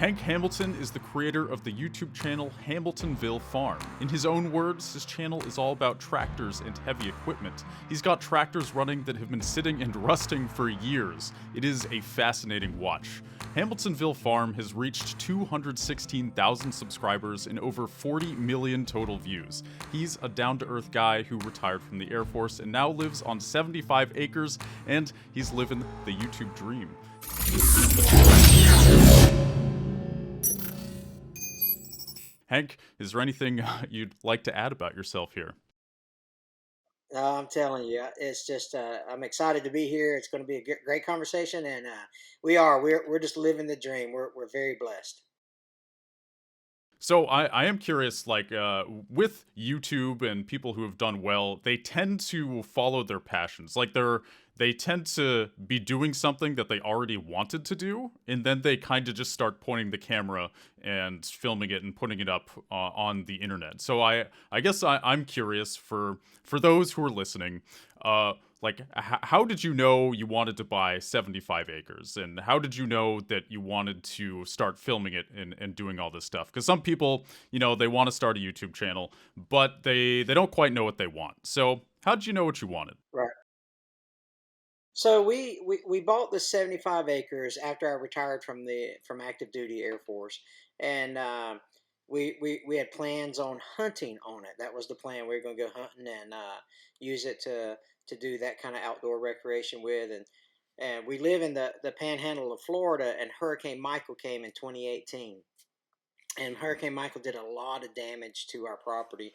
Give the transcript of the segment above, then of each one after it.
Hank Hamilton is the creator of the YouTube channel Hamiltonville Farm. In his own words, his channel is all about tractors and heavy equipment. He's got tractors running that have been sitting and rusting for years. It is a fascinating watch. Hamiltonville Farm has reached 216,000 subscribers and over 40 million total views. He's a down-to-earth guy who retired from the Air Force and now lives on 75 acres, and he's living the YouTube dream. Hank, is there anything you'd like to add about yourself here? No, I'm telling you, it's just I'm excited to be here. It's going to be a great conversation, and we're just living the dream. We're very blessed. So I am curious, like with YouTube and people who have done well, they tend to follow their passions. Like they tend to be doing something that they already wanted to do, and then they kind of just start pointing the camera and filming it and putting it up on the internet. So I guess I'm curious for those who are listening. Like, how did you know you wanted to buy 75 acres? And how did you know that you wanted to start filming it and doing all this stuff? Because some people, they want to start a YouTube channel, but they don't quite know what they want. So how did you know what you wanted? Right. So we bought the 75 acres after I retired from active duty Air Force, and we had plans on hunting on it. That was the plan. We were going to go hunting and use it to do that kind of outdoor recreation with, and we live in the Panhandle of Florida, and Hurricane Michael came in 2018, and Hurricane Michael did a lot of damage to our property,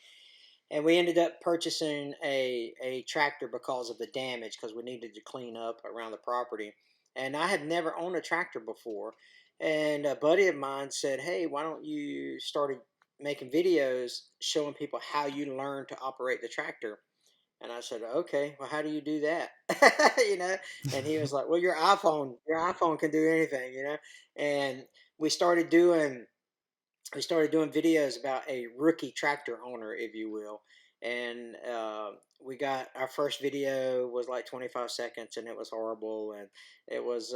and we ended up purchasing a tractor because of the damage, because we needed to clean up around the property. And I had never owned a tractor before, and a buddy of mine said, hey, why don't you start making videos showing people how you learn to operate the tractor? And I said, okay, well, how do you do that? you know and he was like, well, your iPhone can do anything. And we started doing we started doing videos about a rookie tractor owner, if you will. And we got our first video was like 25 seconds, and it was horrible. And it was,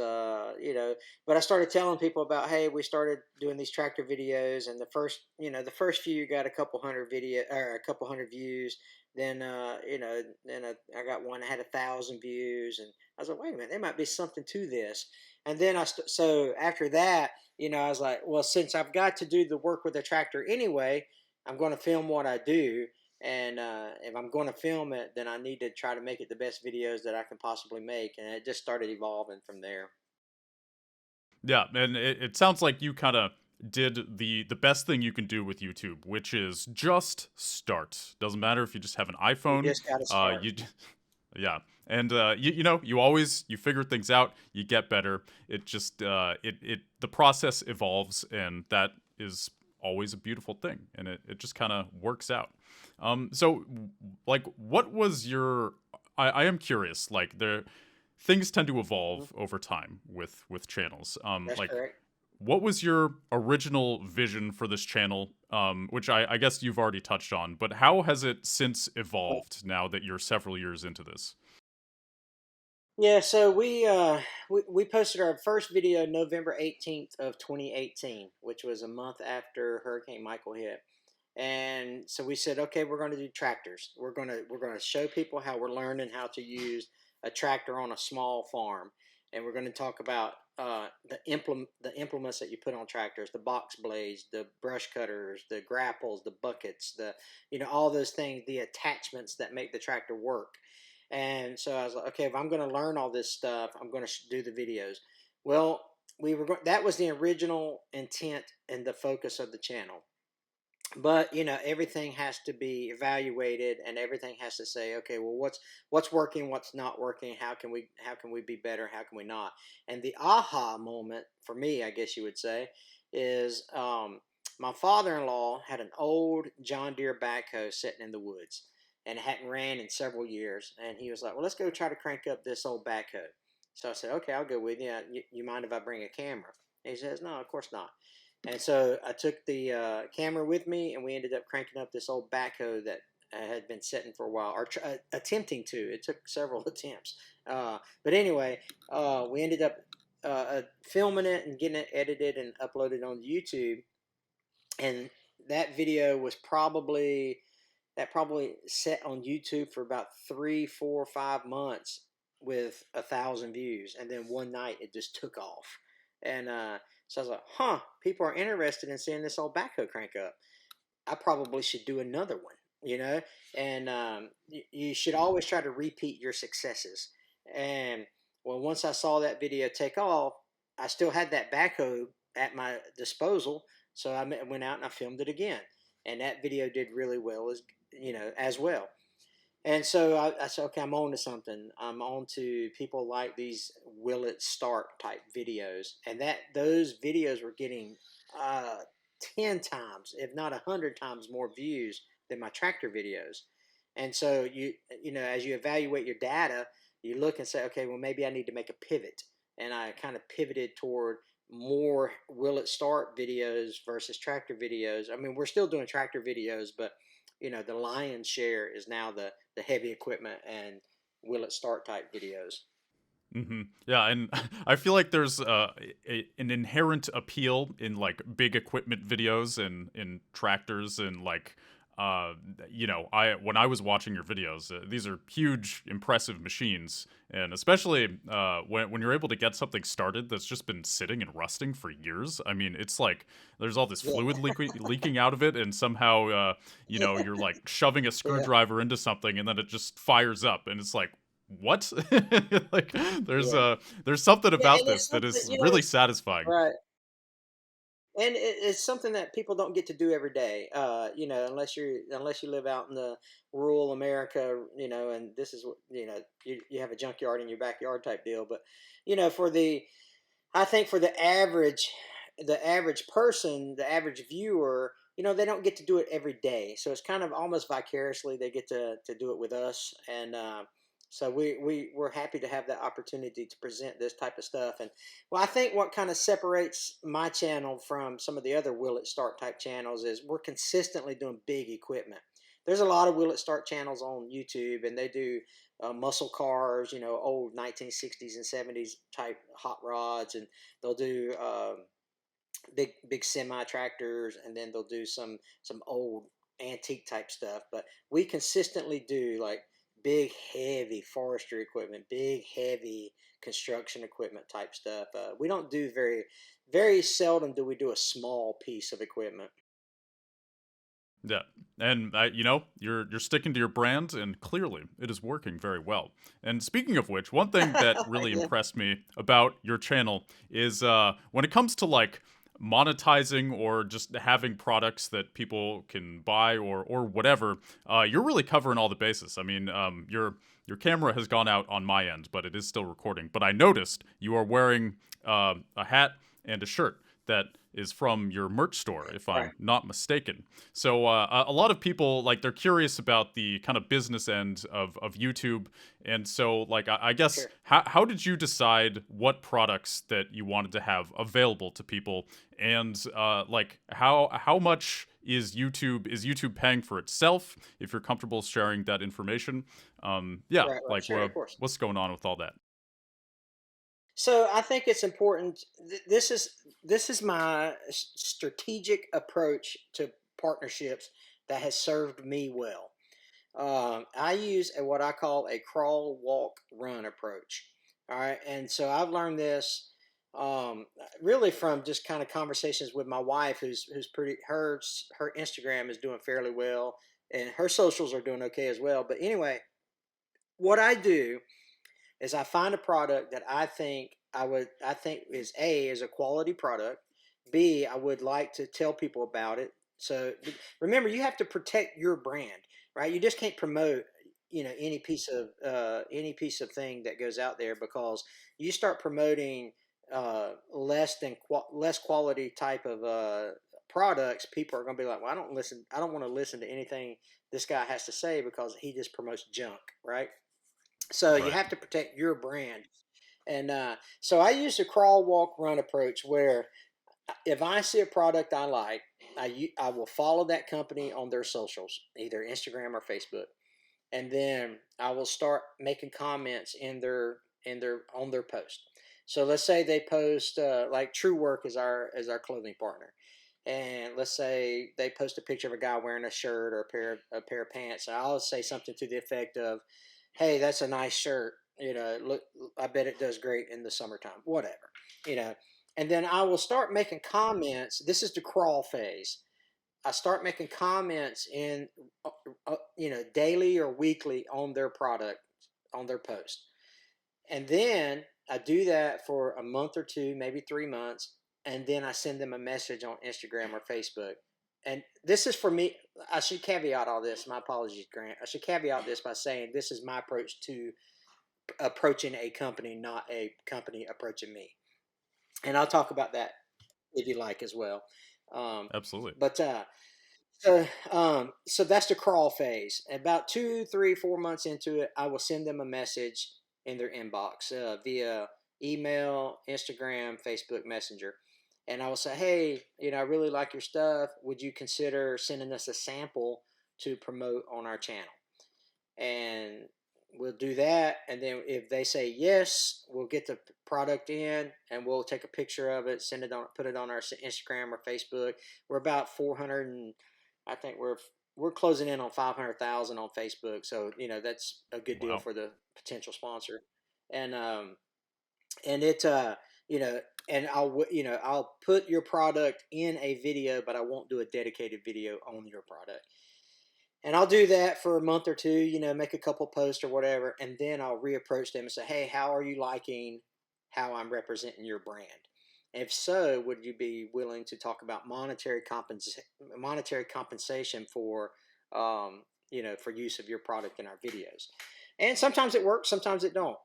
but I started telling people about, hey, we started doing these tractor videos. And the first few got a couple hundred video or a couple hundred views. Then I got one that had 1,000 views. And I was like, wait a minute, there might be something to this. And then so after that, I was like, well, since I've got to do the work with the tractor anyway, I'm going to film what I do. And if I'm going to film it, then I need to try to make it the best videos that I can possibly make. And it just started evolving from there. Yeah, and it sounds like you kind of did the best thing you can do with YouTube, which is just start. Doesn't matter if you just have an You iPhone. just got to start. Yeah, and you figure things out, you get better. It just the process evolves, and that is always a beautiful thing, and it just kind of works out. So like, what was your? I am curious. Like, the things tend to Mhm. evolve over time with channels. That's Like, correct. what was your original vision for this channel? Which I guess you've already touched on, but how has it since evolved now that you're several years into this? Yeah, so we posted our first video November 18th of 2018, which was a month after Hurricane Michael hit. And so we said, okay, we're going to do tractors. We're going to show people how we're learning how to use a tractor on a small farm, and we're going to talk about the implements that you put on tractors, the box blades, the brush cutters, the grapples, the buckets, all those things, the attachments that make the tractor work. And so I was like, okay, if I'm going to learn all this stuff, I'm going to do the videos. Well, that was the original intent and the focus of the channel. But everything has to be evaluated, and everything has to say, okay, well, what's working, what's not working, how can we be better, how can we not? And the aha moment for me, I guess you would say, is my father-in-law had an old John Deere backhoe sitting in the woods, and it hadn't ran in several years. And he was like, well, let's go try to crank up this old backhoe. So I said, okay, I'll go with you. You mind if I bring a camera? And he says, no, of course not. And so I took the camera with me, and we ended up cranking up this old backhoe that had been sitting for a while, or attempting to. It took several attempts. But anyway, we ended up filming it and getting it edited and uploaded on YouTube. And that video was probably set on YouTube for about 3, 4, 5 months with 1,000 views, and then one night it just took off. And so I was like, "Huh, people are interested in seeing this old backhoe crank up. I probably should do another one." You know, and you should always try to repeat your successes. And well, once I saw that video take off, I still had that backhoe at my disposal, so I went out and I filmed it again, and that video did really well as well. And so I said, okay, I'm on to something. I'm on to people like these will it start type videos, and that those videos were getting uh, 10 times, if not 100 times, more views than my tractor videos. And so as you evaluate your data, you look and say, okay, well maybe I need to make a pivot, and I kind of pivoted toward more will it start videos versus tractor videos. I mean, we're still doing tractor videos, but the lion's share is now the heavy equipment and will it start type videos. Yeah, and I feel like there's an inherent appeal in like big equipment videos and in tractors and like uh I when I was watching your videos, these are huge impressive machines, and especially when you're able to get something started that's just been sitting and rusting for years. I mean, it's like there's all this Yeah, fluid leaking out of it, and somehow you're like shoving a yeah, screwdriver into something and then it just fires up, and it's like, what? Like there's yeah, uh there's something yeah. about And this it's that something, is really it's satisfying. right. And it's something that people don't get to do every day, unless you live out in the rural America, and this is what you have a junkyard in your backyard type deal. But for the I think for the average person, the average viewer, they don't get to do it every day. So it's kind of almost vicariously they get to do it with us, and so we're happy to have that opportunity to present this type of stuff. And well, I think what kind of separates my channel from some of the other Will It Start type channels is we're consistently doing big equipment. There's a lot of Will It Start channels on YouTube, and they do muscle cars, old 1960s and 70s type hot rods, and they'll do big semi tractors, and then they'll do some old antique type stuff. But we consistently do like big heavy forestry equipment, big heavy construction equipment type stuff. We don't do very seldom do we do a small piece of equipment. Yeah, and you're sticking to your brand, and clearly it is working very well. And speaking of which, one thing that really Yeah. impressed me about your channel is when it comes to like monetizing or just having products that people can buy or whatever, you're really covering all the bases. I mean, your camera has gone out on my end, but it is still recording. But I noticed you are wearing a hat and a shirt that is from your merch store, if Right. I'm not mistaken. So a lot of people like they're curious about the kind of business end of YouTube, and so like I guess Sure. how did you decide what products that you wanted to have available to people, and like how much is YouTube paying for itself? If you're comfortable sharing that information, yeah, Right. Right. like Sure. Of course. what's going on with all that? So I think it's important. This is my strategic approach to partnerships that has served me well. I use what I call a crawl, walk, run approach. All right, and so I've learned this really from just kind of conversations with my wife, who's pretty her Instagram is doing fairly well, and her socials are doing okay as well. But anyway, what I do is I find a product that I think is a quality product. B, I would like to tell people about it. So remember, you have to protect your brand, right? You just can't promote any piece of thing that goes out there, because you start promoting less quality type of products. People are going to be like, well, I don't want to listen to anything this guy has to say because he just promotes junk, right? So you Right. have to protect your brand. And so I use the crawl, walk, run approach, where if I see a product I like, I will follow that company on their socials, either Instagram or Facebook, and then I will start making comments in their on their post. So let's say they post like True Work is our clothing partner, and let's say they post a picture of a guy wearing a shirt or a pair of pants. And I'll say something to the effect of, "Hey, that's a nice shirt. You know, look, I bet it does great in the summertime. Whatever, you know." And then I will start making comments. This is the crawl phase. I start making comments in, daily or weekly on their product, on their post. And then I do that for a month or two, maybe 3 months. And then I send them a message on Instagram or Facebook. And this is for me. I should caveat all this. My apologies, Grant. I should caveat this by saying this is my approach to approaching a company, not a company approaching me. And I'll talk about that if you like as well. Um, Absolutely. but so that's the crawl phase. About 2, 3, 4 months into it, I will send them a message in their inbox via email, Instagram, Facebook Messenger, and I will say, "Hey, I really like your stuff. Would you consider sending us a sample to promote on our channel?" And we'll do that. And then if they say yes, we'll get the product in and we'll take a picture of it, send it on, put it on our Instagram or Facebook. We're about 400 and I think we're closing in on 500,000 on Facebook. So, that's a good deal Wow. for the potential sponsor. And, and it, you know, and I'll put your product in a video, but I won't do a dedicated video on your product. And I'll do that for a month or two, make a couple posts or whatever, and then I'll reapproach them and say, "Hey, how are you liking how I'm representing your brand? If so, would you be willing to talk about monetary compensation for, for use of your product in our videos?" And sometimes it works, sometimes it don't.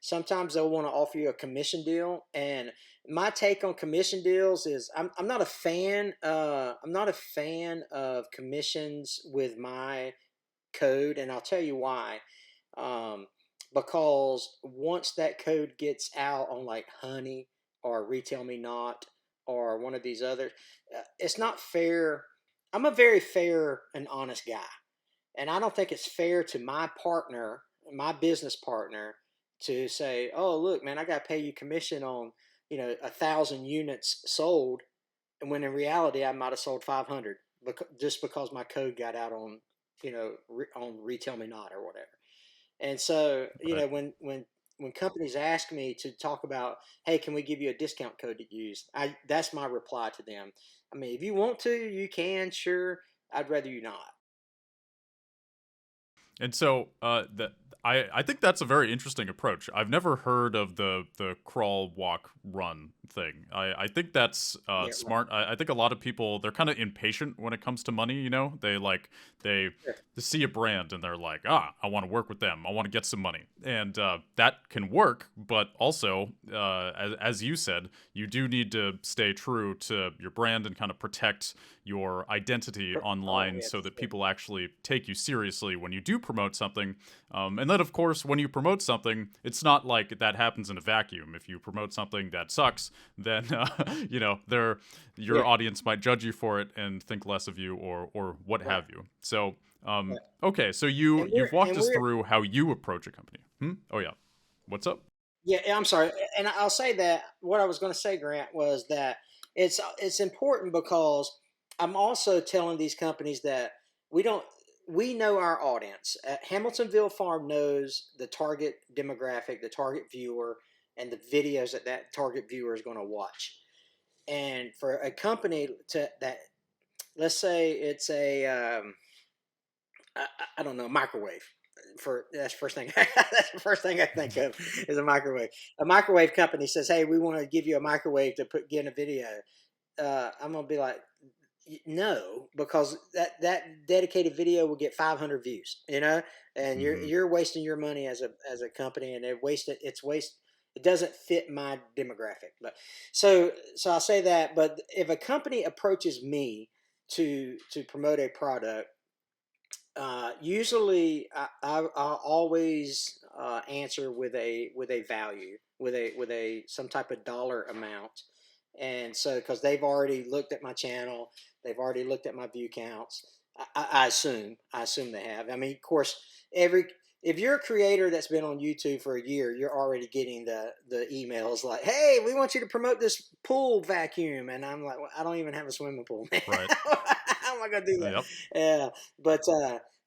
Sometimes they'll want to offer you a commission deal, and my take on commission deals is I'm not a fan. I'm not a fan of commissions with my code, and I'll tell you why. Um, because once that code gets out on like Honey or Retail Me Not or one of these others, it's not fair. I'm a very fair and honest guy, and I don't think it's fair to my partner, my business partner, to say, "Oh, look, man, I got to pay you commission on 1,000 units sold," and when in reality I might have sold 500 just because my code got out on on Retail Me Not or whatever. And so Right. when companies ask me to talk about, "Hey, can we give you a discount code to use?" I That's my reply to them. I mean, if you want to, you can, sure. I'd rather you not. And so that I think that's a very interesting approach. I've never heard of the crawl, walk, run thing. I think that's Yeah, right. smart. I think a lot of people, they're kind of impatient when it comes to money. They Sure. see a brand and they're like, ah, I want to work with them. I want to get some money, and that can work. But also, as you said, you do need to stay true to your brand and kind of protect your identity Oh, online yeah, so for that sure. people actually take you seriously when you do promote something. And then, of course, when you promote something, it's not like that happens in a vacuum. If you promote something that sucks, then your Yeah, audience might judge you for it and think less of you, or what right. have you. So, Yeah. okay, so you've walked And us we're through how you approach a company. Oh yeah, what's up? Yeah, I'm sorry, and I'll say that what I was going to say, Grant, was that it's important because I'm also telling these companies that we don't we know our audience. Hamiltonville Farm knows the target demographic, the target viewer, and the videos that target viewer is going to watch. And for a company to that, let's say it's I don't know, microwave. That's the first thing. That's the first thing I think of is a microwave. A microwave company says, "Hey, we want to give you a microwave to get in a video." I'm gonna be like, "No," because that dedicated video will get 500 views. And Mm-hmm. you're wasting your money as a company, and It's waste. It doesn't fit my demographic. But so I'll say that. But if a company approaches me to promote a product, usually I'll always answer with a value, with a some type of dollar amount, and so because they've already looked at my channel, they've already looked at my view counts. I assume they have. I mean, of course, every if you're a creator that's been on YouTube for a year, you're already getting the emails like, "Hey, we want you to promote this pool vacuum," and I'm like, well, I don't even have a swimming pool, man. Right. How am I gonna do that? Yep. Yeah, but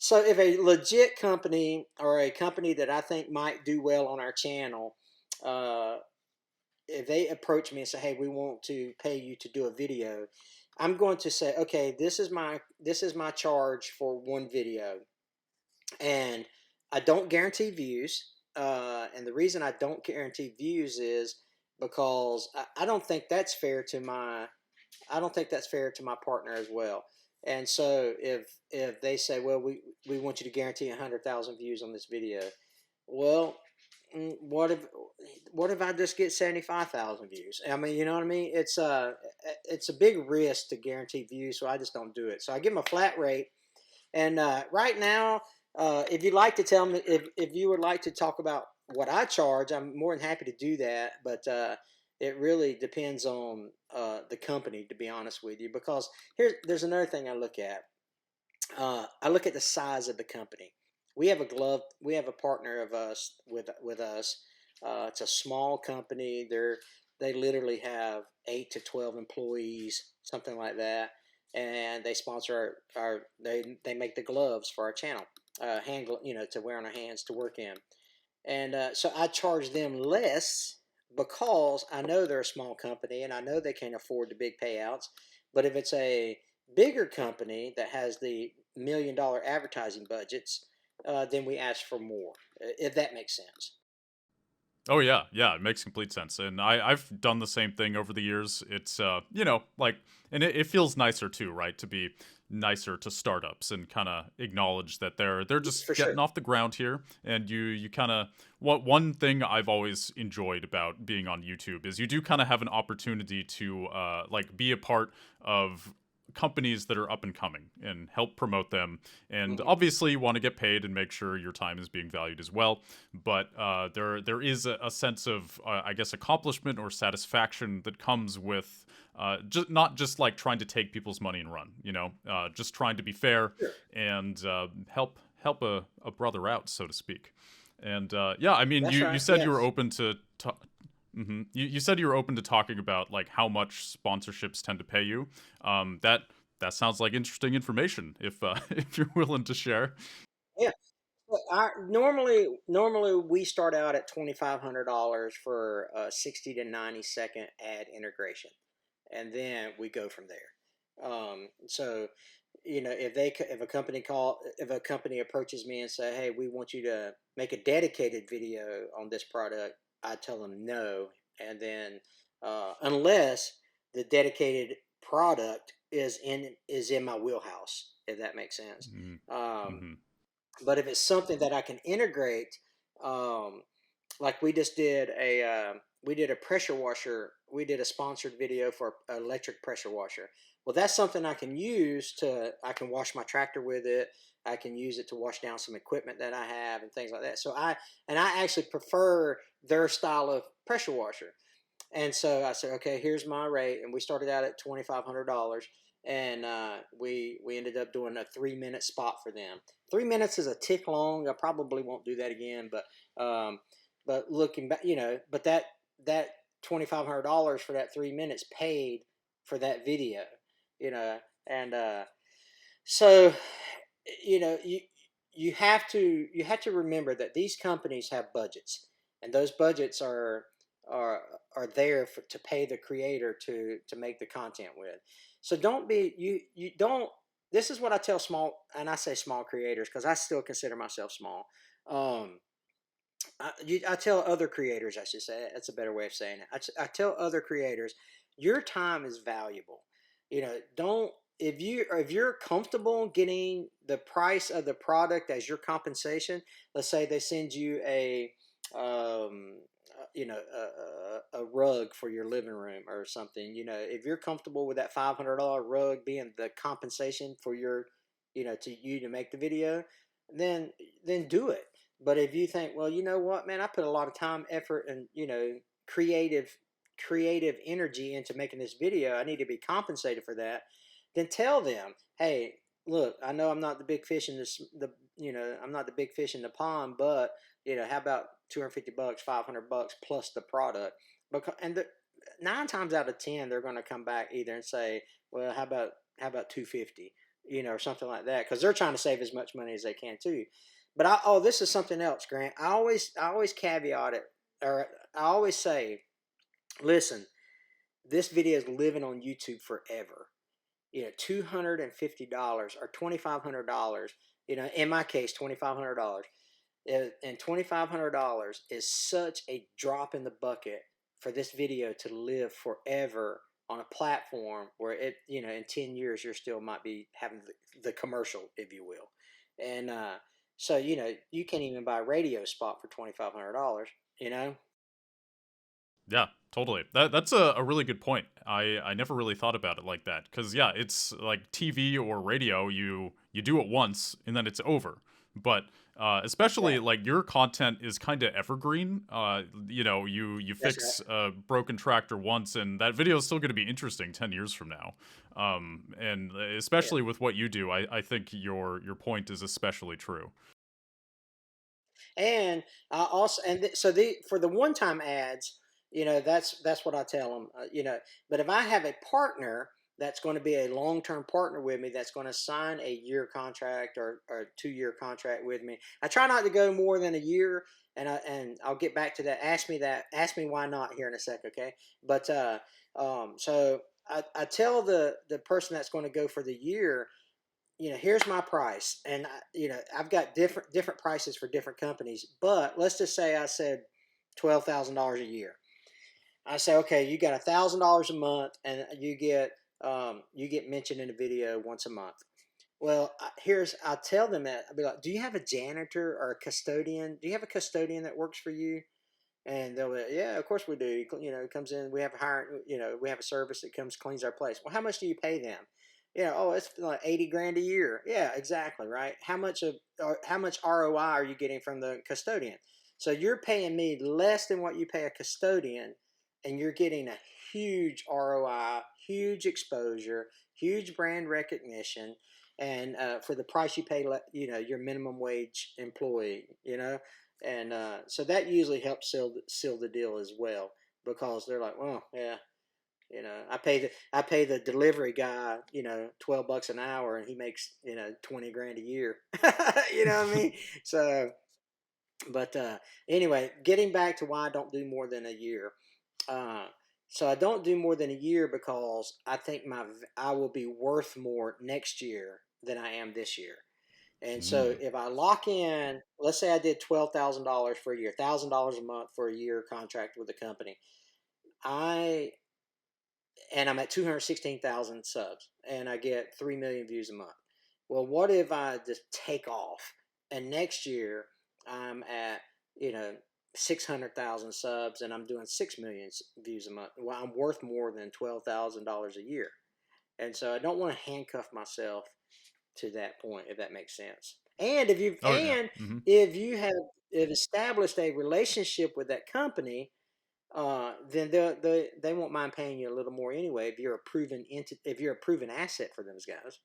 so if a legit company or a company that I think might do well on our channel, uh, if they approach me and say, "Hey, we want to pay you to do a video," I'm going to say, "Okay, this is my charge for one video." And I don't guarantee views. And the reason I don't guarantee views is because I don't think that's fair to my I don't think that's fair to my partner as well. And so if they say, well, we want you to guarantee 100,000 views on this video, well, what if I just get 75,000 views? I mean, you know what I mean? It's a big risk to guarantee views, so I just don't do it. So I give them a flat rate, and right now, if you'd like to tell me, if you would like to talk about what I charge, I'm more than happy to do that. But it really depends on the company, to be honest with you. Because there's another thing I look at. I look at the size of the company. We have a partner of us with us. It's a small company. They literally have 8 to 12 employees, something like that, and they sponsor they make the gloves for our channel, to wear on our hands to work in. And so I charge them less because I know they're a small company and I know they can't afford the big payouts. But if it's a bigger company that has the $1 million advertising budgets, then we ask for more, if that makes sense. Oh yeah, yeah, it makes complete sense. And I've done the same thing over the years. It's like, and it feels nicer too, right? To be nicer to startups and kind of acknowledge that they're just For sure. getting off the ground here, and you kind of, what one thing I've always enjoyed about being on YouTube is you do kind of have an opportunity to like be a part of companies that are up and coming and help promote them, and Hmm. obviously you want to get paid and make sure your time is being valued as well. But there is a sense of I guess accomplishment or satisfaction that comes with just not just like trying to take people's money and run, just trying to be fair Sure. and help a brother out, so to speak. And yeah, I mean, That's you right. said you were Yes. open to you said you were open to talking about like how much sponsorships tend to pay you. That sounds like interesting information if if you're willing to share. Yeah. Well, normally we start out at $2,500 for a 60 to 90 second ad integration, and then we go from there. So, if a company approaches me and say, "Hey, we want you to make a dedicated video on this product," I tell them no, and then unless the dedicated product is in my wheelhouse, if that makes sense. Um, Mm-hmm. but if it's something that I can integrate, um, like we did a pressure washer. We did a sponsored video for an electric pressure washer. Well, that's something I can wash my tractor with it. I can use it to wash down some equipment that I have and things like that. I actually prefer their style of pressure washer. And so I said, okay, here's my rate, and we started out at $2,500, and we ended up doing a 3 minute spot for them. 3 minutes is a tick long. I probably won't do that again, but looking back, but that $2,500 for that 3 minutes paid for that video, you know, and so you have to remember that these companies have budgets, and those budgets are there to pay the creator to make the content with. So don't be you don't. This is what I tell small, and I say small creators because I still consider myself small. Um, I tell other creators, I should say, that's a better way of saying it. I tell other creators, your time is valuable. Don't if you're comfortable getting the price of the product as your compensation. Let's say they send you a rug for your living room or something. If you're comfortable with that $500 rug being the compensation for to make the video, then do it. But if you think, well, you know what, man, I put a lot of time, effort, and creative energy into making this video, I need to be compensated for that. Then tell them, hey, look, I know I'm not the big fish in this, I'm not the big fish in the pond, but how about 250 bucks, 500 bucks plus the product? Because and the, 9 times out of 10, they're going to come back either and say, well, how about 250, or something like that, because they're trying to save as much money as they can too. But this is something else, Grant. I always caveat it, or I always say, listen, this video is living on YouTube forever. $250 or $2,500. In my case, $2,500. And $2,500 is such a drop in the bucket for this video to live forever on a platform where in 10 years, you still might be having the commercial, if you will. And so, you can't even buy a radio spot for $2,500, you know? Yeah, totally. That's a really good point. I never really thought about it like that because yeah, it's like TV or radio. You do it once and then it's over. But especially Right. like your content is kind of evergreen. You That's right. fix a broken tractor once, and that video is still going to be interesting 10 years from now. And Yeah. especially with what you do, I think your point is especially true. And I also so the for the one time ads, that's what I tell them. But if I have a partner that's going to be a long term partner with me, that's going to sign a year contract or 2 year contract with me, I try not to go more than a year. And I'll get back to that. Ask me that. Ask me why not here in a sec, okay? But so I tell the person that's going to go for the year, here's my price, and I've got different prices for different companies. But let's just say I said $12,000 a year. I say, okay, you got $1,000 a month, and you get mentioned in a video once a month. Well, I tell them that I'll be like, do you have a janitor or a custodian? Do you have a custodian that works for you? And they'll be, yeah, of course we do. It comes in. We have we have a service that comes cleans our place. Well, how much do you pay them? Oh, it's like 80 grand a year. Yeah, exactly, right. How much ROI are you getting from the custodian? So you're paying me less than what you pay a custodian, and you're getting a huge ROI, huge exposure, huge brand recognition, and for the price you pay, your minimum wage employee. And so that usually helps seal the deal as well, because they're like, well, yeah, I pay the delivery guy, $12 an hour, and he makes 20 grand a year. You know what I mean? So, but anyway, getting back to why I don't do more than a year. Uh, so I don't do more than a year because I think I will be worth more next year than I am this year. And so Mm. if I lock in, let's say I did $12,000 for a year, $1,000 a month for a year contract with the company, I and I'm at 216,000 subs, and I get 3 million views a month. Well, what if I just take off, and next year I'm at you know 600,000 subs, and I'm doing 6 million views a month? Well, I'm worth more than $12,000 a year, and so I don't want to handcuff myself to that point, if that makes sense. And Oh yeah. Hmm. if you have established a relationship with that company, then they won't mind paying you a little more anyway, if you're a proven asset for those guys.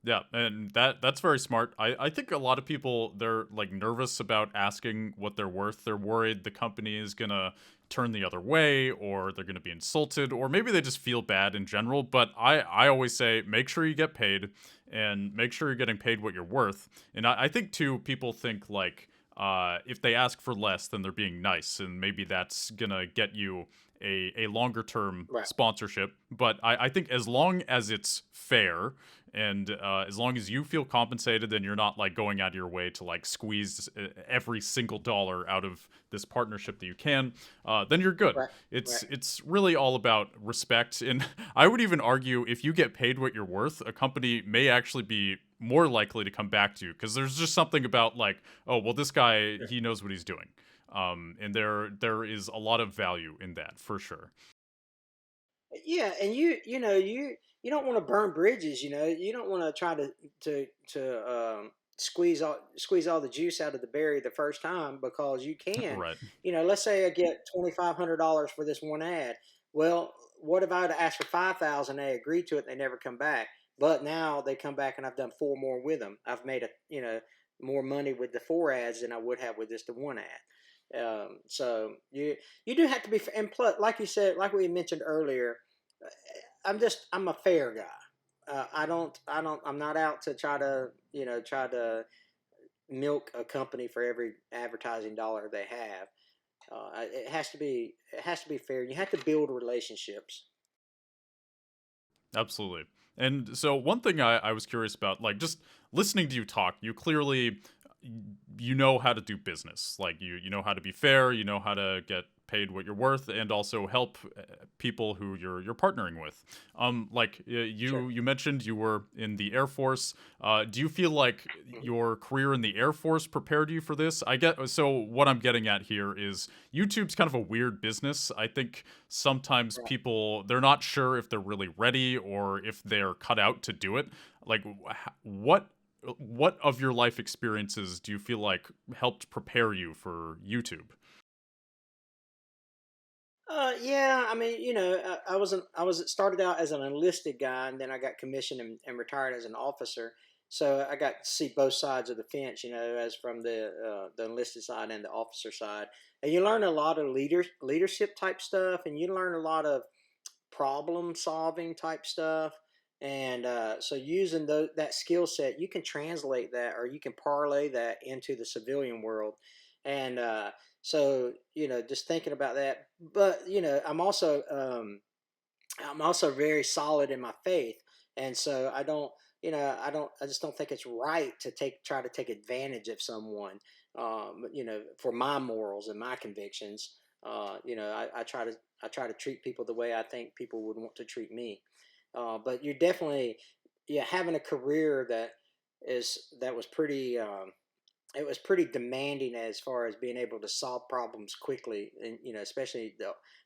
Yeah, and that's very smart. I think a lot of people they're like nervous about asking what they're worth. They're worried the company is gonna turn the other way or they're gonna be insulted or maybe they just feel bad in general. But I always say make sure you get paid and make sure you're getting paid what you're worth. And I think too people think like if they ask for less then they're being nice and maybe that's gonna get you a longer term Right. sponsorship. But I think as long as it's fair and as long as you feel compensated then you're not like going out of your way to like squeeze every single dollar out of this partnership that you can, then you're good. Right. Right. It's really all about respect, and I would even argue if you get paid what you're worth a company may actually be more likely to come back to you because there's just something about like, oh well, this guy Sure. he knows what he's doing. And there is a lot of value in that for sure. Yeah, and you don't want to burn bridges. You don't want to try to squeeze all the juice out of the berry the first time, because you can. Right. Let's say I get $2,500 for this one ad. Well, what if I would ask for 5,000? They agreed to it. They never come back. But now they come back and I've done four more with them. I've made more money with the four ads than I would have with just the one ad. So you do have to be, and plus, like you said, like we mentioned earlier, uh, I'm a fair guy. I'm not out to try to milk a company for every advertising dollar they have. It has to be fair. You have to build relationships. Absolutely. And so one thing I was curious about, like just listening to you talk, you clearly you know how to do business. Like you know how to be fair, you know how to get paid what you're worth, and also help people who you're partnering with. Like Sure. you mentioned you were in the Air Force. Do you feel like your career in the Air Force prepared you for this? I get so what I'm getting at here is YouTube's kind of a weird business. I think sometimes Right. people they're not sure if they're really ready or if they're cut out to do it. Like what of your life experiences do you feel like helped prepare you for YouTube? Yeah, I mean, I was started out as an enlisted guy, and then I got commissioned and retired as an officer. So I got to see both sides of the fence, as from the enlisted side and the officer side, and you learn a lot of leadership type stuff, and you learn a lot of problem solving type stuff. And so using that skill set, you can translate that or you can parlay that into the civilian world. And so, just thinking about that. But, I'm also very solid in my faith. And so I just don't think it's right to try to take advantage of someone, for my morals and my convictions. I try to treat people the way I think people would want to treat me. But you're definitely, yeah, having a career that was pretty, it was pretty demanding as far as being able to solve problems quickly, and especially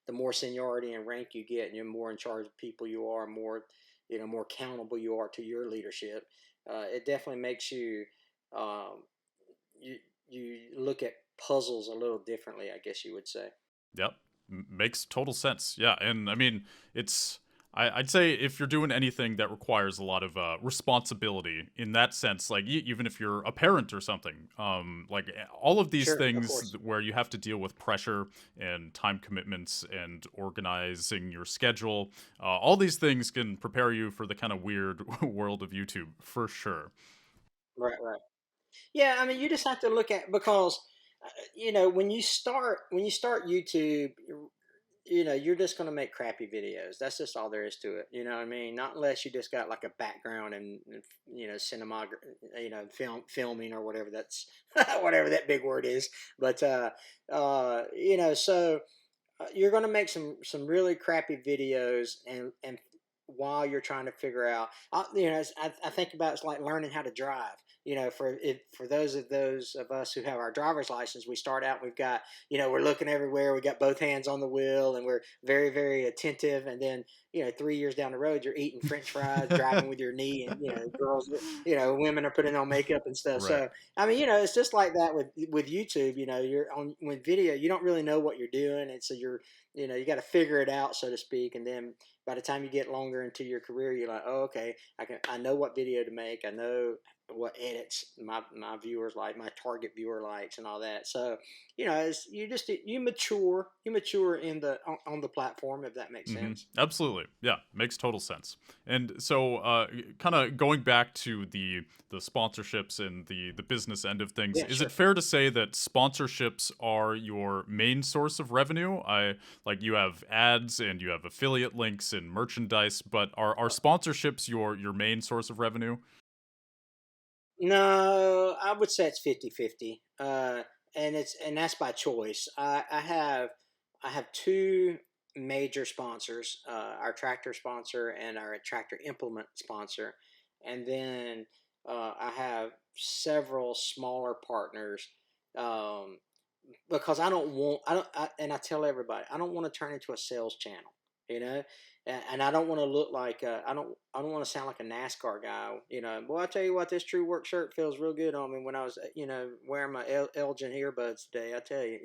the more seniority and rank you get, and you're more in charge of people you are, more accountable you are to your leadership. It definitely makes um, you you look at puzzles a little differently, I guess you would say. Yep. Makes total sense. Yeah. And I mean, I'd say if you're doing anything that requires a lot of responsibility in that sense, like even if you're a parent or something, like all of these Sure, of things course. where you have to deal with pressure and time commitments and organizing your schedule, all these things can prepare you for the kind of weird world of YouTube for sure. Right, right. Yeah, I mean, you just have to look at, because when you start YouTube, you're just going to make crappy videos. That's just all there is to it. You know what I mean? Not unless you just got like a background and cinematography, filming or whatever that's whatever that big word is. But so you're going to make some really crappy videos, and while you're trying to figure out, I think about it's like learning how to drive. For those of us who have our driver's license, we start out, we've got, we're looking everywhere, we got both hands on the wheel, and we're very, very attentive. And then 3 years down the road, you're eating French fries, driving with your knee, and girls, women are putting on makeup and stuff. Right. So I mean, it's just like that with YouTube. You're on with video, you don't really know what you're doing, and so you got to figure it out, so to speak. And then by the time you get longer into your career, you're like, oh, okay, I know what video to make. I know what edits my viewers like, my target viewer likes, and all that. So it's, you mature on the platform, if that makes Hmm. sense. Absolutely. Yeah, makes total sense. And so, kind of going back to the sponsorships and the business end of things, Yeah, is it sure. fair to say that sponsorships are your main source of revenue? I like you have ads and you have affiliate links and merchandise, but are sponsorships your main source of revenue? No, I would say it's 50-50. And that's by choice. I have two major sponsors, our tractor sponsor and our tractor implement sponsor. And then I have several smaller partners, um, because and I tell everybody, I don't want to turn into a sales channel, you know, and I don't want to look like, I don't want to sound like a NASCAR guy, Boy, I tell you what, this True Work shirt feels real good on me when I was, wearing my Elgin earbuds today. I tell you,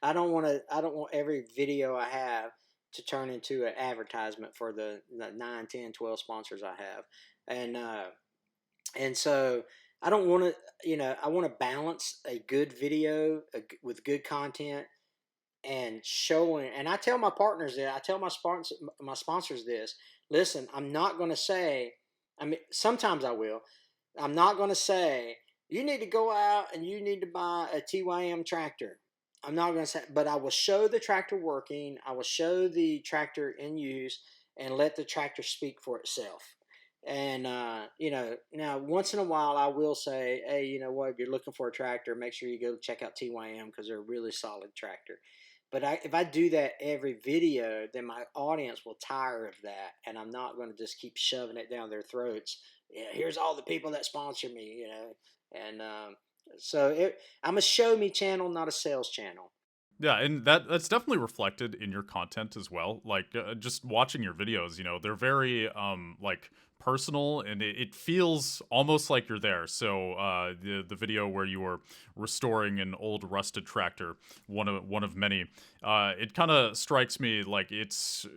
I don't want every video I have to turn into an advertisement for the 9, 10, 12 sponsors I have. And so I don't want to, I want to balance a good video with good content and showing. And I tell my partners that, I tell my sponsors this. Listen, I'm not going to say. I mean, sometimes I will. I'm not going to say you need to go out and you need to buy a TYM tractor. I'm not going to say, but I will show the tractor working. I will show the tractor in use and let the tractor speak for itself. And now once in a while I will say, hey, you know what? If you're looking for a tractor, make sure you go check out TYM because they're a really solid tractor. But if I do that every video, then my audience will tire of that, and I'm not going to just keep shoving it down their throats. Yeah, here's all the people that sponsor me, and I'm a show me channel, not a sales channel. Yeah, and that's definitely reflected in your content as well. Like just watching your videos, they're very like personal, and it feels almost like you're there. So the video where you were restoring an old rusted tractor, one of many, it kind of strikes me like it's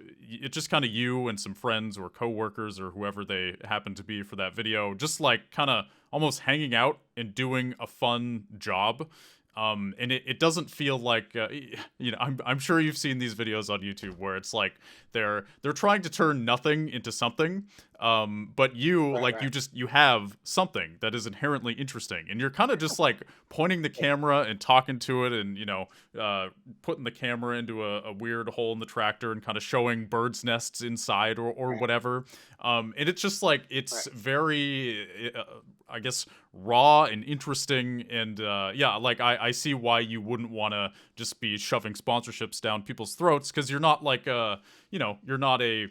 just kind of you and some friends or coworkers or whoever they happen to be for that video, just like kind of almost hanging out and doing a fun job. And it doesn't feel like I'm sure you've seen these videos on YouTube where it's like they're trying to turn nothing into something, but you Right, like right. you have something that is inherently interesting, and you're kind of just like pointing the camera and talking to it, and putting the camera into a weird hole in the tractor and kind of showing birds nests inside or Right, whatever. And it's just like right. it's very I guess raw and interesting, and yeah, like I see why you wouldn't want to just be shoving sponsorships down people's throats, because you're not like you're not a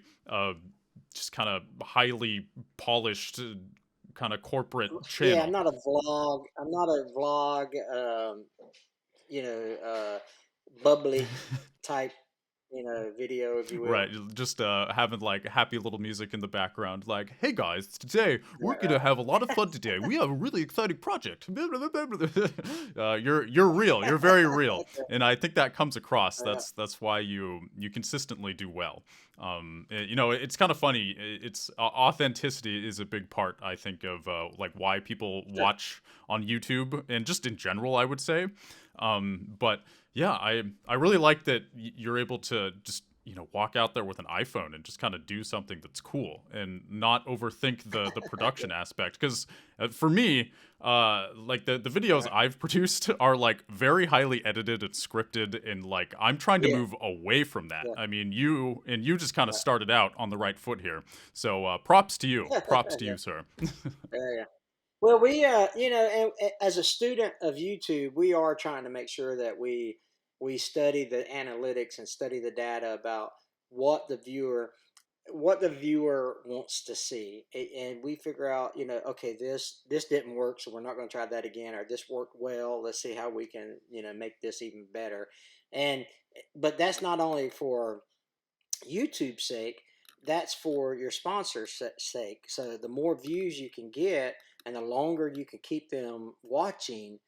just kind of highly polished kind of corporate Yeah, channel. I'm not a vlog. You know, bubbly type, video, if you will. Right, just having like happy little music in the background, like, "Hey guys, today we're Right, gonna have a lot of fun today. We have a really exciting project." You're real. You're very real, and I think that comes across. right. That's why you consistently do well. It's kind of funny. It's authenticity is a big part, I think, of like why people Sure. watch on YouTube and just in general, I would say. But yeah, I really like that you're able to just walk out there with an iPhone and just kind of do something that's cool and not overthink the production aspect. Because for me, like the videos Right. I've produced are like very highly edited and scripted, and like I'm trying to Yeah. move away from that. Yeah. I mean, you just kind of Right. started out on the right foot here. So props to Yeah. you, sir. Yeah. Yeah. Well, and as a student of YouTube, we are trying to make sure that we study the analytics and study the data about what the viewer what the viewer wants to see. And we figure out, okay, this didn't work, so we're not going to try that again, or this worked well, let's see how we can, make this even better. And but that's not only for YouTube's sake, that's for your sponsor's sake. So the more views you can get and the longer you can keep them watching,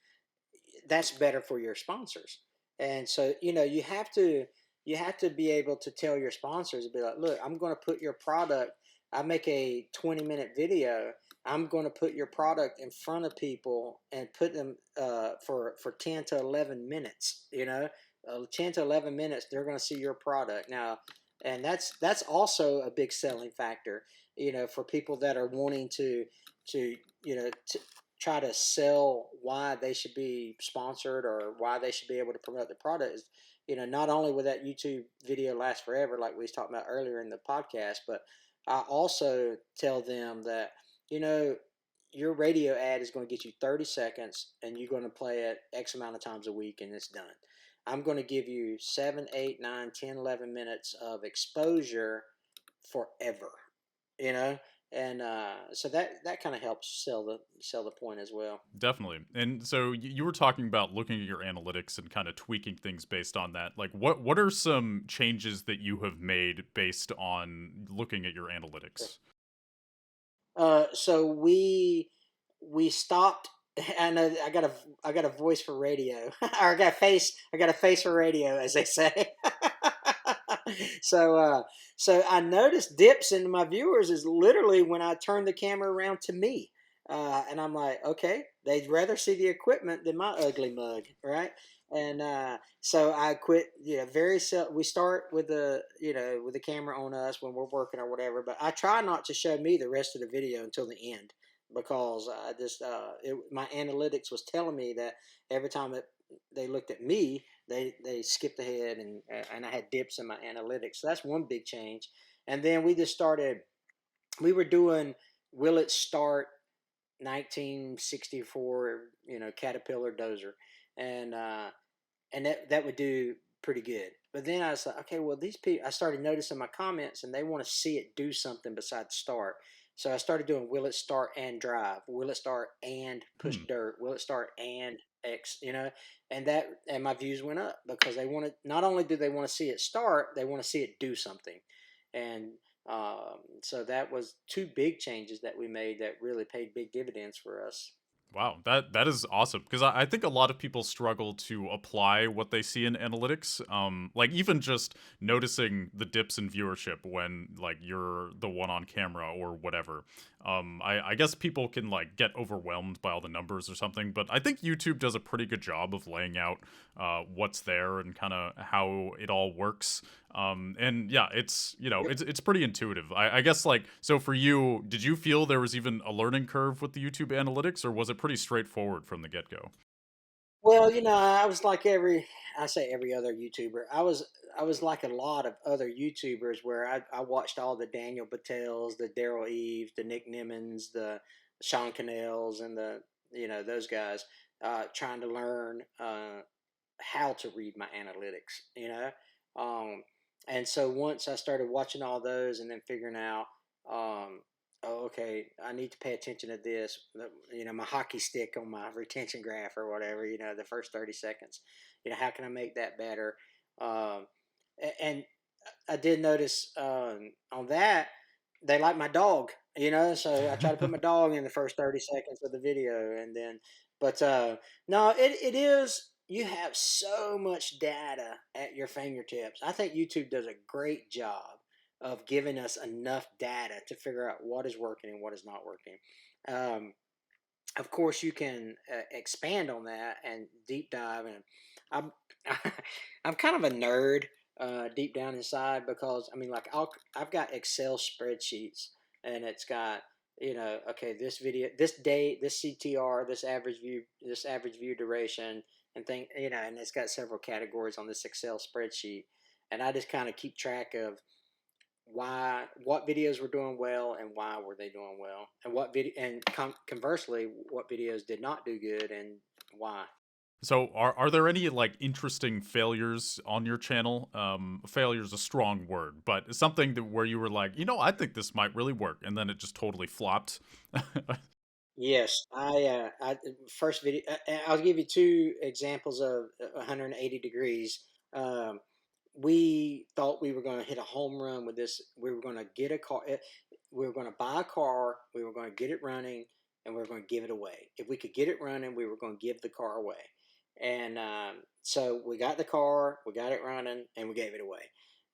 that's better for your sponsors. And so, you have to be able to tell your sponsors, be like, look, I'm going to put your product, I make a 20-minute video, I'm going to put your product in front of people and put them for 10 to 11 minutes, 10 to 11 minutes, they're going to see your product now. And that's also a big selling factor, for people that are wanting to try to sell why they should be sponsored or why they should be able to promote the product. Is, not only will that YouTube video last forever, like we was talking about earlier in the podcast, but I also tell them that, you know, your radio ad is going to get you 30 seconds and you're going to play it X amount of times a week and it's done. I'm going to give you 7, 8, 9, 10, 11 minutes of exposure forever, you know? And so that kind of helps sell the point as well. Definitely. And so you were talking about looking at your analytics and kind of tweaking things based on that. Like what are some changes that you have made based on looking at your analytics? So we stopped. I know I got a voice for radio, or I got a face for radio, as they say. so so I noticed dips in my viewers is literally when I turn the camera around to me. And I'm like, okay, they'd rather see the equipment than my ugly mug, right? And so I quit. Very we start with the with the camera on us when we're working or whatever. But I try not to show me the rest of the video until the end because I just my analytics was telling me that every time that they looked at me, they skipped ahead, and I had dips in my analytics. So that's one big change. And then we just started. We were doing will it start 1964, Caterpillar dozer, and that would do pretty good. But then I was like, okay, well, these people, I started noticing my comments, and they want to see it do something besides start. So I started doing will it start and drive, will it start and push Hmm. dirt, will it start and X, and my views went up because they wanted, not only do they want to see it start, they want to see it do something, and so that was two big changes that we made that really paid big dividends for us. Wow, that is awesome because I think a lot of people struggle to apply what they see in analytics. Like even just noticing the dips in viewership when like you're the one on camera or whatever. I guess people can like get overwhelmed by all the numbers or something, but I think YouTube does a pretty good job of laying out what's there and kind of how it all works. And yeah, it's Yep. it's pretty intuitive. I guess like so for you, did you feel there was even a learning curve with the YouTube analytics, or was it pretty straightforward from the get go? Well, I was like I say every other YouTuber. I was like a lot of other YouTubers where I watched all the Daniel Patels, the Daryl Eves, the Nick Nimmons, the Sean Cannells, and those guys, trying to learn how to read my analytics. Um, and so once I started watching all those and then figuring out, oh, okay, I need to pay attention to this, my hockey stick on my retention graph or whatever, the first 30 seconds, how can I make that better? Um, and I did notice on that they like my dog, so I try to put my dog in the first 30 seconds of the video, and then, but no, it is. You have so much data at your fingertips. I think YouTube does a great job of giving us enough data to figure out what is working and what is not working. Um, of course, you can expand on that and deep dive. And I'm I'm kind of a nerd deep down inside because I mean, like I've got Excel spreadsheets, and it's got okay, this video, this date, this CTR, this average view duration, and and it's got several categories on this Excel spreadsheet, and I just kind of keep track of what videos were doing well and why were they doing well, and conversely what videos did not do good and why. So are there any like interesting failures on your channel? Failure is a strong word, but something that where you were like, I think this might really work, and then it just totally flopped. Yes, I first video. I'll give you two examples of 180 degrees. Um, we thought we were going to hit a home run with this. We were going to get a car. We were going to buy a car. We were going to get it running, and we were going to give it away. If we could get it running, we were going to give the car away. And so we got the car, we got it running, and we gave it away.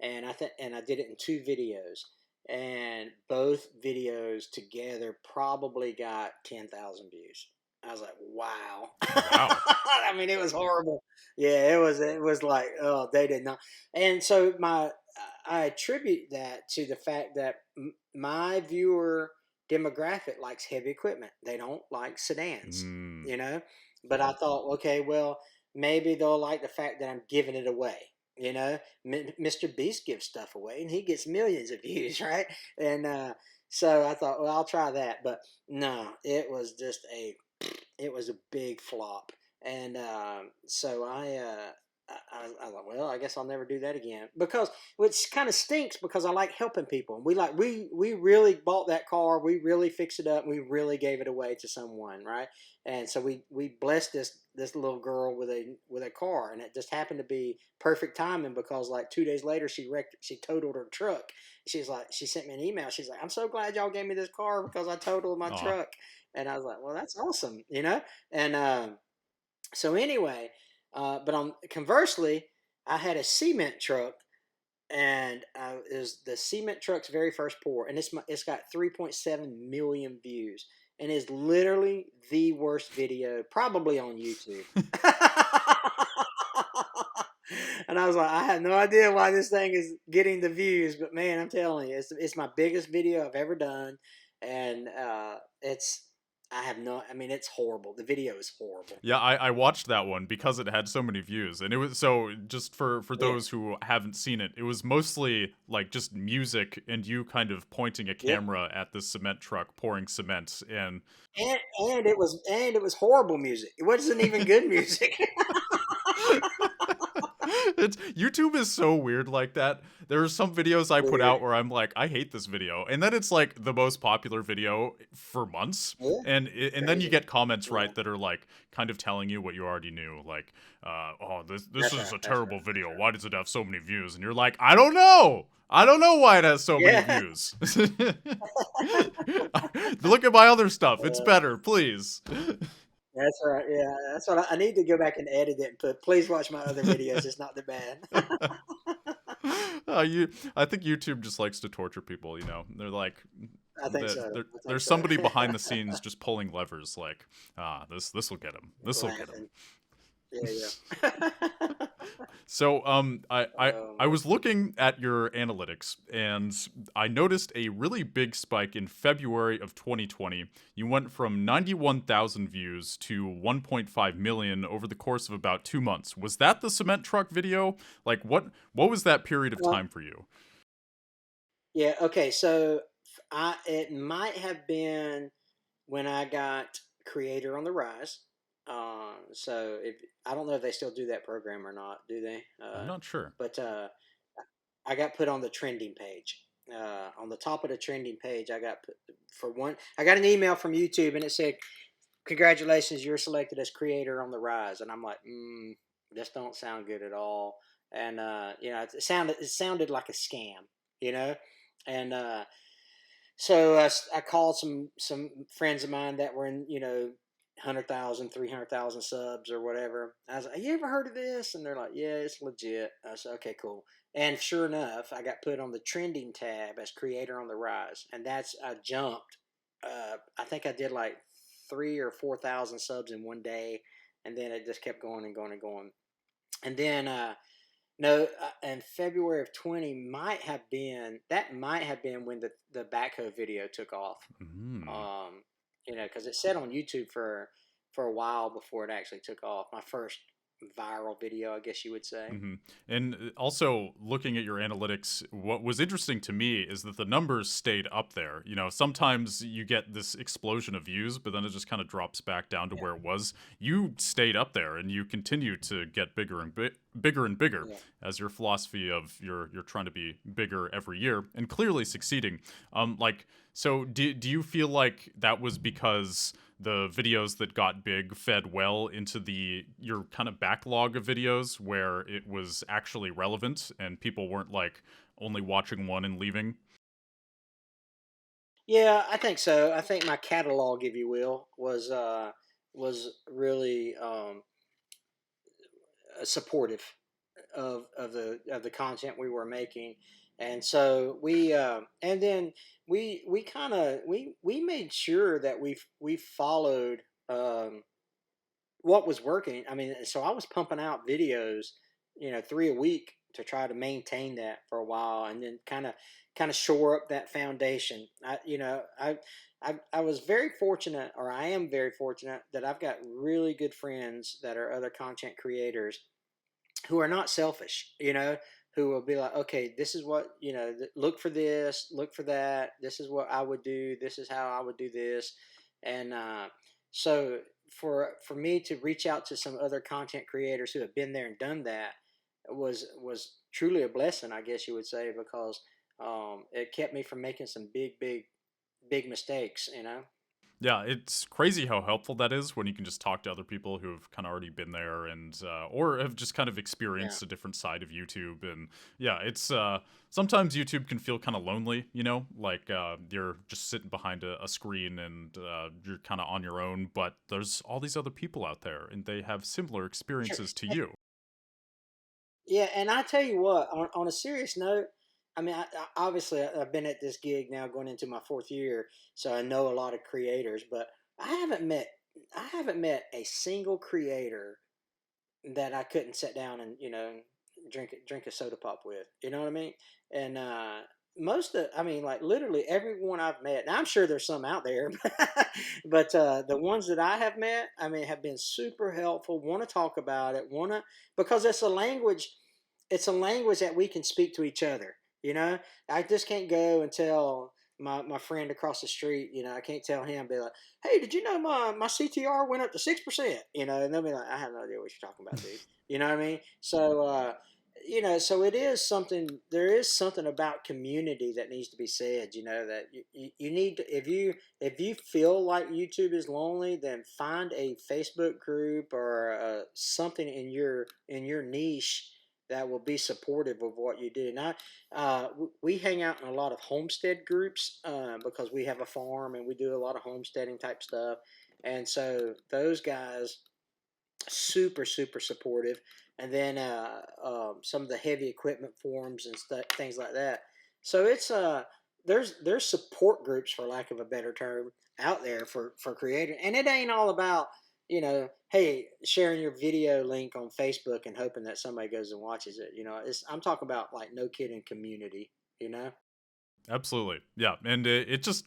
And I did it in two videos, and both videos together probably got 10,000 views. I was like, wow. Wow. I mean, it was horrible. Yeah, it was like, oh, they did not. And so I attribute that to the fact that my viewer demographic likes heavy equipment. They don't like sedans, Mm. you know. But I thought, okay, well, maybe they'll like the fact that I'm giving it away. Mr. Beast gives stuff away, and he gets millions of views, right? And so I thought, well, I'll try that. But no, it was a big flop. And so I thought, well, I guess I'll never do that again because which kind of stinks because I like helping people. We really bought that car, we really fixed it up, we really gave it away to someone, right? And so we blessed this little girl with a car, and it just happened to be perfect timing because like 2 days later she totaled her truck. She sent me an email. She's like, I'm so glad y'all gave me this car because I totaled my Aw. truck. And I was like, well, that's awesome. And so anyway, but on conversely, I had a cement truck and is the cement truck's very first pour, and it's got 3.7 million views, and is literally the worst video probably on YouTube. And I was like, I have no idea why this thing is getting the views, but man, I'm telling you, it's my biggest video I've ever done, and it's I have no, I mean, it's horrible. The video is horrible. Yeah, I watched that one because it had so many views, and it was so just for Yeah. those who haven't seen it, it was mostly like just music and you kind of pointing a Yep. camera at the cement truck pouring cement, and And it was horrible music. It wasn't even good music. it's YouTube is so weird like that. There are some videos I put Weird. out where I'm like, I hate this video, and then it's like the most popular video for months, Yeah. and then you Crazy. get comments Yeah. right that are like kind of telling you what you already knew, like, oh, this That's is right. a That's terrible right. That's video. right. Why does it have so many views? And you're like, I don't know. I don't know why it has so many Yeah. views. Look at my other stuff. It's Uh, better, please. that's right. Yeah. That's what I need to go back and edit it and put. Please watch my other videos. It's not that bad. I think YouTube just likes to torture people. They're like, I think so. I think there's so. somebody behind the scenes just pulling levers. Like, this will get him. This will get him. Laughing. Yeah. Yeah. So, Oh I man. was looking at your analytics and I noticed a really big spike in February of 2020. You went from 91,000 views to 1.5 million over the course of about 2 months. Was that the cement truck video? Like, what was that period of Uh, time for you? yeah. Okay. So it might have been when I got Creator on the Rise. So if I don't know if they still do that program or not, do they? I'm not sure. But I got put on the trending page. On the top of the trending page, I got put for one. I got an email from YouTube and it said, "Congratulations, you're selected as Creator on the Rise." And I'm like, this don't sound good at all. And it sounded like a scam, you know. And so I called some friends of mine that were in 100,000, 300,000 subs or whatever. I was like, "You ever heard of this?" And they're like, "Yeah, it's legit." I said, "Okay, cool." And sure enough, I got put on the trending tab as Creator on the Rise, and I jumped. I think I did like 3 or 4 thousand subs in one day, and then it just kept going and going and going. And then no, and February of 20 might have been when the backhoe video took off. Mm. Because it sat on YouTube for a while before it actually took off. My first viral video, I guess you would say. hmm And also looking at your analytics, what was interesting to me is that the numbers stayed up there. Sometimes you get this explosion of views, but then it just kind of drops back down to Yeah, where it was. You stayed up there, and you continue to get bigger and bigger and bigger yeah. as your philosophy of you're trying to be bigger every year and clearly succeeding. So do you feel like that was because the videos that got big fed well into your kind of backlog of videos where it was actually relevant and people weren't like only watching one and leaving? Yeah, I think so. I think my catalog, if you will, was really supportive of the content we were making, and so and then we kind of we made sure that we followed what was working. I mean, so I was pumping out videos, 3 a week to try to maintain that for a while, and then kind of shore up that foundation. I was very fortunate, or I am very fortunate, that I've got really good friends that are other content creators who are not selfish, who will be like, okay, this is what, look for this, look for that. This is what I would do. This is how I would do this. And so for me to reach out to some other content creators who have been there and done that was truly a blessing, I guess you would say, because it kept me from making some big mistakes. Yeah, it's crazy how helpful that is when you can just talk to other people who have kind of already been there and or have just kind of Yeah. experienced a different side of YouTube. And yeah, it's sometimes YouTube can feel kind of lonely, like you're just sitting behind a screen and you're kind of on your own. But there's all these other people out there, and they have similar Sure. experiences to you. Yeah, and I tell you what, on a serious note, I mean, obviously I've been at this gig now going into my fourth year, so I know a lot of creators, but I haven't met I haven't met a single creator that I couldn't sit down and drink a soda pop with. You know what I mean? And most of I mean like literally everyone I've met. Now I'm sure there's some out there, but the ones that I have met, I mean, have been super helpful. Want to talk about it? Want to because it's a language. It's a language that we can speak to each other. You know, I just can't go and tell my friend across the street. You know, I can't tell him be like, "Hey, did you know my CTR went up to 6%?" You know, and they'll be like, "I have no idea what you're talking about, dude." You know what I mean? So, so it is something. There is something about community that needs to be said. You know that you need to if you feel like YouTube is lonely, then find a Facebook group or something in your niche that will be supportive of what you do. Now, we hang out in a lot of homestead groups because we have a farm and we do a lot of homesteading type stuff. And so those guys super supportive, and then some of the heavy equipment forums and things like that. So it's there's support groups, for lack of a better term, out there for creators, and it ain't all about hey, sharing your video link on Facebook and hoping that somebody goes and watches it. It's I'm talking about like no kidding community. You know. Absolutely. Yeah. And it just,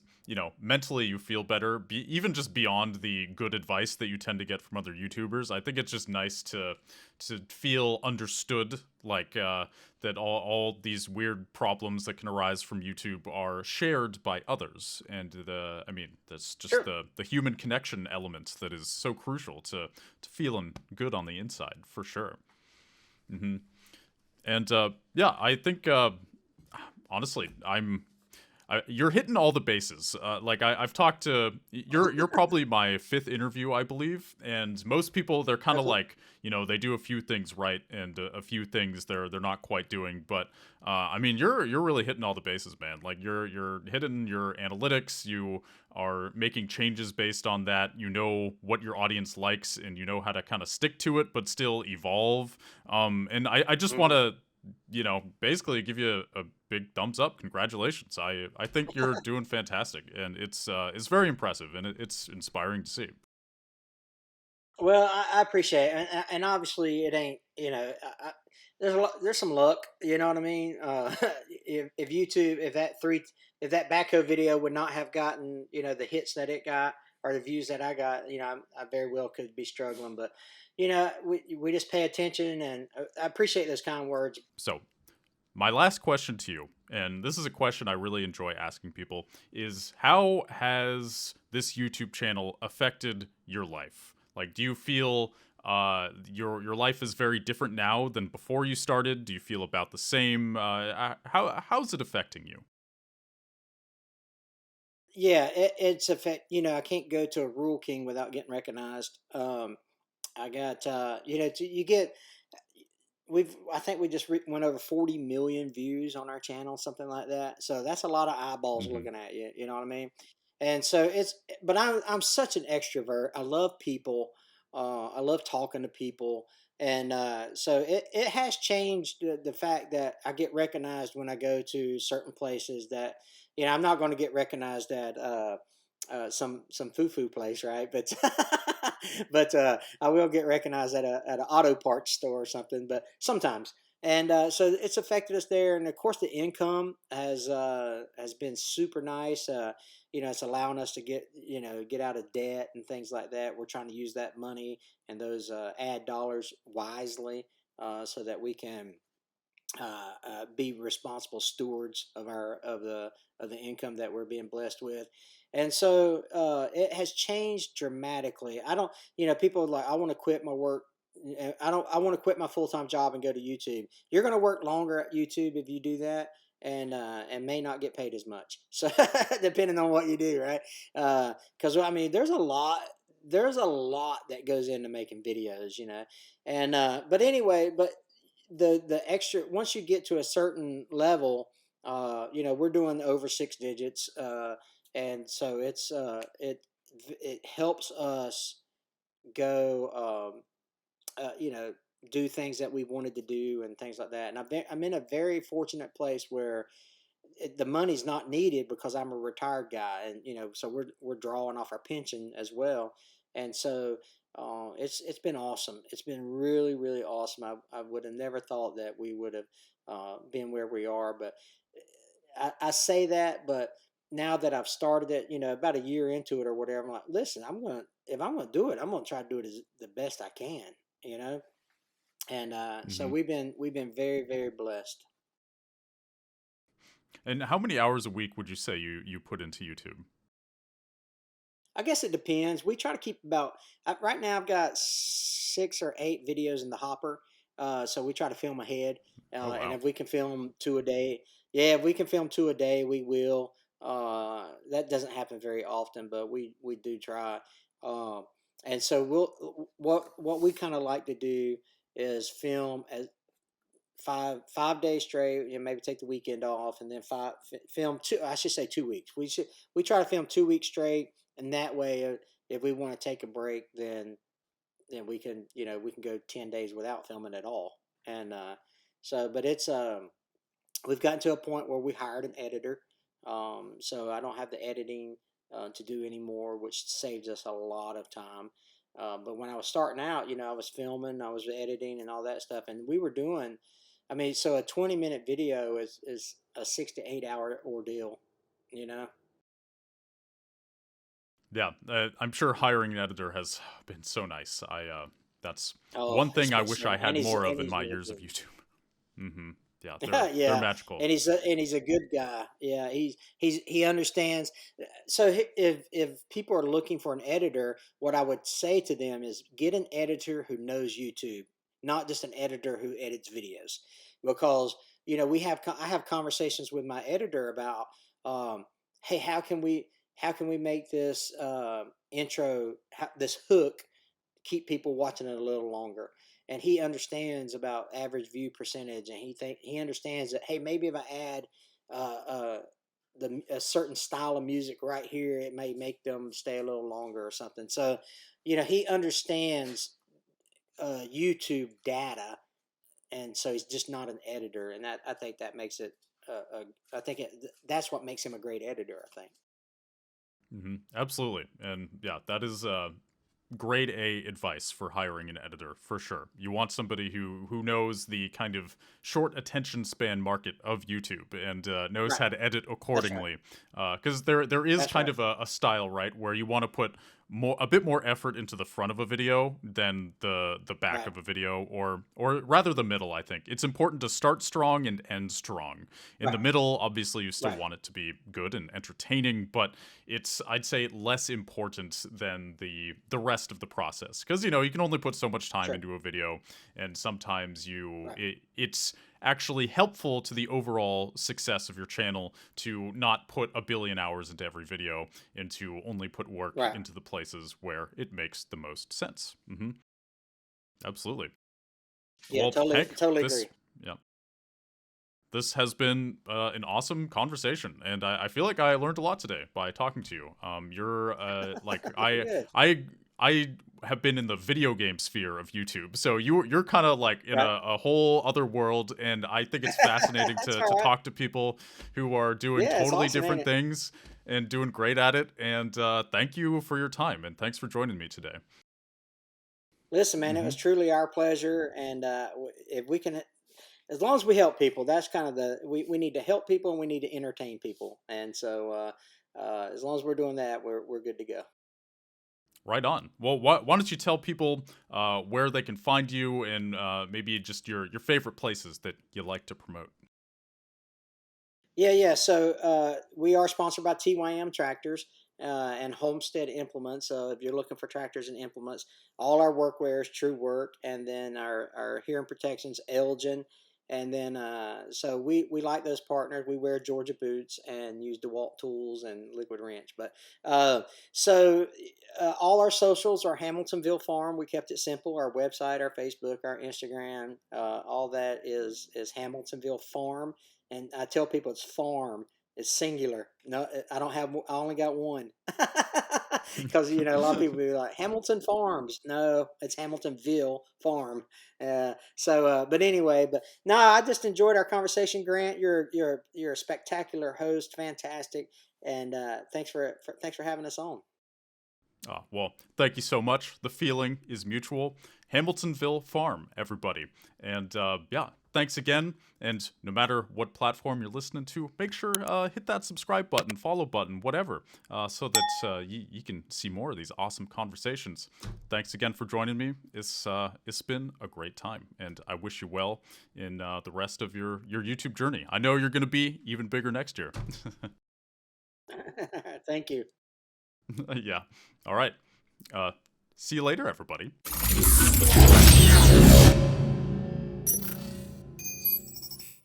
mentally you feel better, even just beyond the good advice that you tend to get from other YouTubers. I think it's just nice to feel understood, like that all these weird problems that can arise from YouTube are shared by others. And I mean, that's just Sure. the human connection element that is so crucial to feeling good on the inside, for sure. And yeah, I think honestly, you're hitting all the bases. Like I've talked to you're probably my fifth interview, I believe, and most people they're kind of Okay. like they do a few things right and a few things they're not quite doing. But I mean you're really hitting all the bases, man. Like you're hitting your analytics. You are making changes based on that. You know what your audience likes, and you know how to kind of stick to it, but still evolve. And I just want Hmm. to basically give you a big thumbs up. Congratulations. I think you're doing fantastic, and it's very impressive, and it's inspiring to see. Well, I appreciate it, and obviously it ain't. There's some luck. You know what I mean? If YouTube, if that backhoe video would not have gotten the hits that it got or the views that I got, I very well could be struggling. But we just pay attention, and I appreciate those kind words. So, my last question to you, and this is a question I really enjoy asking people, is how has this YouTube channel affected your life? Like, do you feel your life is very different now than before you started? Do you feel about the same? How's it affecting you? Yeah, it's effect. I can't go to a Rule King without getting recognized. I got you get I think we just went over 40 million views on our channel, something like that. So that's a lot of eyeballs Hmm. looking at you. You know what I mean? And so but I'm such an extrovert. I love people. I love talking to people. And so it has changed the fact that I get recognized when I go to certain places that, I'm not going to get recognized at, some foo place, right? But but I will get recognized at a at an auto parts store or something. But sometimes, and so it's affected us there. And of course, the income has been super nice. It's allowing us to get out of debt and things like that. We're trying to use that money and those ad dollars wisely so that we can be responsible stewards of the income that we're being blessed with. And so it has changed dramatically. I don't, people are like, I want to quit my work. I don't. I want to quit my full time job and go to YouTube. You're going to work longer at YouTube if you do that, and may not get paid as much. So depending on what you do, right? Because I mean, there's a lot that goes into making videos, and but anyway, but the extra once you get to a certain level, we're doing over six digits, and so it helps us go, do things that we wanted to do and things like that. And I'm in a very fortunate place where the money's not needed because I'm a retired guy, and so we're drawing off our pension as well, and so it's been awesome. It's been really really awesome. I would have never thought that we would have been where we are, but I say that, but now that I've started it, about a year into it or whatever, I'm like, listen, if I'm gonna do it, I'm gonna try to do it as the best I can, you know. And so Hmm. we've been very very blessed. And how many hours a week would you say you put into YouTube? I guess it depends. We try to keep about right now. I've got 6 or 8 videos in the hopper, so we try to film ahead. Oh And wow. if we can film 2 a day, yeah, if we can film 2 a day, we will. That doesn't happen very often, but we do try. Um, and so what we kind of like to do is film as 5 days straight. Maybe take the weekend off, and then film two. I should say 2 weeks. We try to film 2 weeks straight, and that way, if we want to take a break, then we can go 10 days without filming at all. And but it's we've gotten to a point where we hired an editor, so I don't have the editing to do anymore, which saves us a lot of time. But when I was starting out, I was filming, I was editing, and all that stuff, and we were doing. I mean, so a 20-minute video is a 6 to 8 hour ordeal, you know. Yeah, I'm sure hiring an editor has been so nice. That's Oh, one it's thing I been wish so, I had more of and in he's my really years of good. YouTube. Hmm. Yeah, they're Yeah, magical. and he's a good guy. Yeah, he understands. So if people are looking for an editor, what I would say to them is get an editor who knows YouTube, not just an editor who edits videos, because I have conversations with my editor about, hey, how can we make this intro, this hook, keep people watching it a little longer. And he understands about average view percentage, and he understands that, hey, maybe if I add uh, uh, a certain style of music right here, it may make them stay a little longer or something. So, he understands YouTube data, and so he's just not an editor, and I think that makes it. I think that's what makes him a great editor. I think. Absolutely, and yeah, that is grade A advice for hiring an editor for sure. You want somebody who knows the kind of short attention span market of YouTube and knows Right. how to edit That's right. accordingly. Because there is That's kind right. of a style, right, where you want to put a bit more effort into the front of a video than the back Right. of a video, or rather the middle. I think it's important to start strong and end strong. In the Right. middle, obviously, you still Right. want it to be good and entertaining, but it's, I'd say, less important than the rest of the process, because you can only put so much time Sure. into a video, and sometimes Right. it's actually helpful to the overall success of your channel to not put a billion hours into every video and to only put work Right. into the places where it makes the most sense. Absolutely. Yeah, Well, totally, Hank, totally this, agree. yeah, this has been an awesome conversation, and I feel like I learned a lot today by talking to you. You're like Good. I have been in the video game sphere of YouTube, so you're kind of like in Right. a whole other world, and I think it's fascinating That's to all right. talk to people who are doing Yeah, it's totally awesome, ain't different it? things and doing great at it. And thank you for your time, and thanks for joining me today. Listen, man, it was Hmm. truly our pleasure, and if we can, as long as we help people, that's kind of we need to help people and we need to entertain people, and so as long as we're doing that, we're good to go. Right on. Well, why don't you tell people where they can find you and maybe just your favorite places that you like to promote? Yeah, yeah. So we are sponsored by TYM Tractors and Homestead Implements. So if you're looking for tractors and implements, all our workwear is True Work, and then our hearing protections, Elgin. And then so we like those partners. We wear Georgia boots and use DeWalt tools and Liquid Wrench. But uh, so all our socials are Hamiltonville Farm. We kept it simple. Our website, our Facebook, our Instagram, all that is Hamiltonville Farm. And I tell people it's farm. It's singular. No, I don't have. I only got one. because a lot of people be like Hamilton Farms. No, it's Hamiltonville Farm. But anyway, but no, I just enjoyed our conversation, Grant. You're a spectacular host, fantastic, and thanks for having us on. Well, thank you so much. The feeling is mutual. Hamiltonville Farm, everybody. And yeah, thanks again. And no matter what platform you're listening to, make sure hit that subscribe button, follow button, whatever, so that you can see more of these awesome conversations. Thanks again for joining me. It's been a great time, and I wish you well in the rest of your YouTube journey. I know you're going to be even bigger next year. Thank you. Yeah. All right. See you later, everybody.